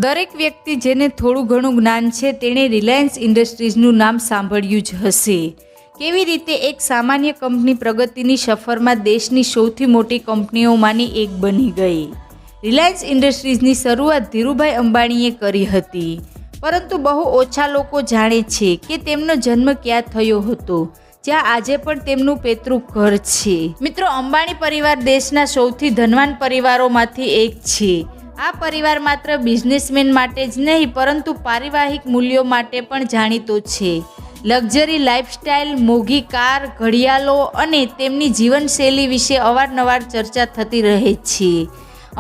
દરેક વ્યક્તિ જેને થોડું ઘણું જ્ઞાન છે તેણે રિલાયન્સ ઇન્ડસ્ટ્રીઝનું નામ સાંભળ્યું જ હશે. કેવી રીતે એક સામાન્ય કંપની પ્રગતિની સફરમાં દેશની સૌથી મોટી કંપનીઓમાંની એક બની ગઈ. રિલાયન્સ ઇન્ડસ્ટ્રીઝની શરૂઆત ધીરુભાઈ અંબાણીએ કરી હતી, પરંતુ બહુ ઓછા લોકો જાણે છે કે તેમનો જન્મ ક્યાં થયો હતો, જ્યાં આજે પણ તેમનું પૈતૃક ઘર છે. મિત્રો, અંબાણી પરિવાર દેશના સૌથી ધનવાન પરિવારોમાંથી એક છે. આ પરિવાર માત્ર બિઝનેસમેન માટે જ નહીં પરંતુ પારિવારિક મૂલ્યો માટે પણ જાણીતો છે. લક્ઝરી લાઇફસ્ટાઇલ, મોંઘી કાર, ઘડિયાળો અને તેમની જીવનશૈલી વિશે અવારનવાર ચર્ચા થતી રહે છે.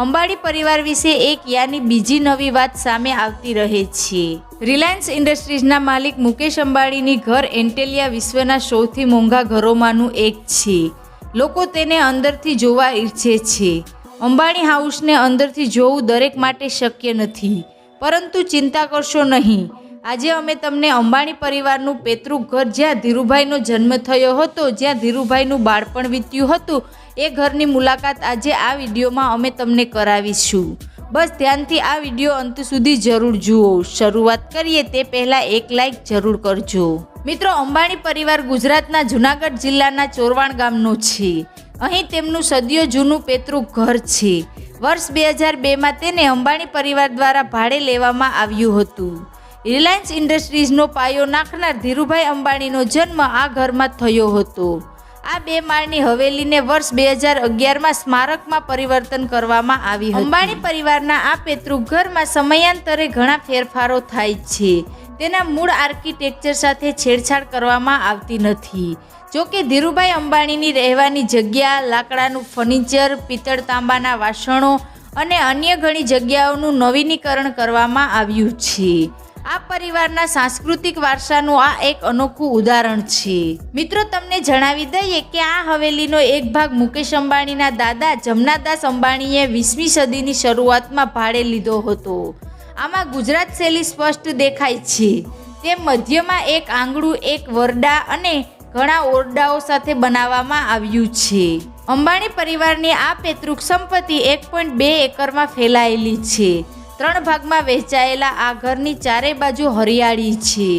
અંબાણી પરિવાર વિશે એક યાની બીજી નવી વાત સામે આવતી રહે છે. રિલાયન્સ ઇન્ડસ્ટ્રીઝના માલિક મુકેશ અંબાણીની ઘર એન્ટેલિયા વિશ્વના સૌથી મોંઘા ઘરોમાંનું એક છે. લોકો તેને અંદરથી જોવા ઈચ્છે છે. અંબાણી હાઉસને અંદરથી જોવું દરેક માટે શક્ય નથી, પરંતુ ચિંતા કરશો નહીં. આજે અમે તમને અંબાણી પરિવારનું પૈતૃક ઘર, જ્યાં ધીરુભાઈનો જન્મ થયો હતો, જ્યાં ધીરુભાઈનું બાળપણ વીત્યું હતું, એ ઘરની મુલાકાત આજે આ વિડીયોમાં અમે તમને કરાવીશું. બસ ધ્યાનથી આ વિડીયો અંત સુધી જરૂર જુઓ. શરૂઆત કરીએ તે પહેલાં એક લાઈક જરૂર કરજો. મિત્રો, અંબાણી પરિવાર ગુજરાતના જૂનાગઢ જિલ્લાના ચોરવાણ ગામનો છે. અહીં તેમનું સદીઓ જૂનું પૈતૃક ઘર છે. વર્ષ 2002માં તેને અંબાણી પરિવાર દ્વારા ભાડે લેવામાં આવ્યું હતું. રિલાયન્સ ઇન્ડસ્ટ્રીઝનો પાયો નાખનાર ધીરુભાઈ અંબાણીનો જન્મ આ ઘરમાં થયો હતો. આ 2 માળની હવેલીને વર્ષ 2011માં સ્મારકમાં પરિવર્તન કરવામાં આવી હતી. અંબાણી પરિવારના આ પૈતૃક ઘરમાં સમયાંતરે ઘણા ફેરફારો થાય છે. તેના મૂળ આર્કિટેક્ચર સાથે છેડછાડ કરવામાં આવતી નથી. જોકે ધીરુભાઈ અંબાણીની રહેવાની જગ્યા, લાકડાનું ફર્નિચર, પિત્તળ તાંબાના વાસણો અને અન્ય ઘણી જગ્યાઓનું નવીનીકરણ કરવામાં આવ્યું છે. આ પરિવારના સાંસ્કૃતિક વારસાનું આ એક અનોખું ઉદાહરણ છે. મિત્રો, તમને જણાવી દઈએ કે આ હવેલીનો એક ભાગ મુકેશ અંબાણીના દાદા જમનાદાસ અંબાણીએ 20મી સદીની શરૂઆતમાં ભાડે લીધો હતો. આમાં ગુજરાત શૈલી સ્પષ્ટ દેખાય છે. તે મધ્યમાં એક આંગણું, એક વરડા અને ઘણા ઓરડાઓ સાથે બનાવવામાં આવ્યું છે. અંબાણી પરિવારની આ પૈતૃક સંપત્તિ 1.2 એકરમાં ફેલાયેલી છે. 3 ભાગમાં વહેંચાયેલા આ ઘરની ચારે બાજુ હરિયાળી છે.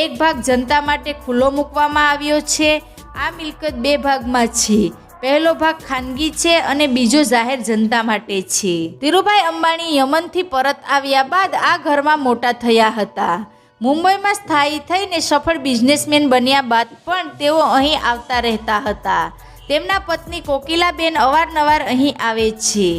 એક ભાગ જનતા માટે ખુલ્લો મૂકવામાં આવ્યો છે. આ મિલકત 2 ભાગમાં છે. પહેલો ભાગ ખાનગી છે અને બીજો જાહેર જનતા માટે છે. ધીરુભાઈ અંબાણી યમનથી પરત આવ્યા બાદ આ ઘરમાં મોટા થયા હતા. મુંબઈમાં સ્થાયી થઈને સફળ બિઝનેસમેન બન્યા બાદ પણ તેઓ અહીં આવતા રહેતા હતા. તેમના પત્ની કોકિલાબેન અવારનવાર અહીં આવે છે.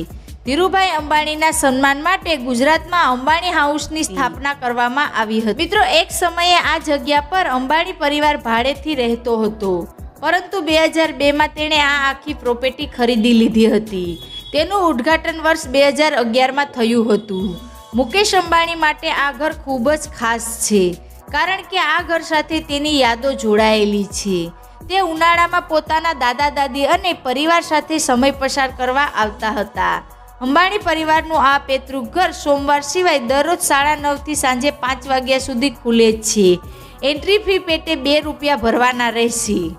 ધીરુભાઈ અંબાણીના સન્માન માટે ગુજરાતમાં અંબાણી હાઉસની સ્થાપના કરવામાં આવી હતી. મિત્રો, એક સમયે આ જગ્યા પર અંબાણી પરિવાર ભાડેથી રહેતો હતો, પરંતુ 2002માં તેણે આ આખી પ્રોપર્ટી ખરીદી લીધી હતી. તેનું ઉદ્ઘાટન વર્ષ 2011માં થયું હતું. મુકેશ અંબાણી માટે આ ઘર ખૂબ જ ખાસ છે, કારણ કે આ ઘર સાથે તેની યાદો જોડાયેલી છે. તે ઉનાળામાં પોતાના દાદા દાદી અને પરિવાર સાથે સમય પસાર કરવા આવતા હતા. અંબાણી પરિવારનું આ પૈતૃક ઘર સોમવાર સિવાય દરરોજ 9:30થી સાંજે 5 વાગ્યા સુધી ખુલે છે. એન્ટ્રી ફી પેટે ₹2 ભરવાના રહેશે.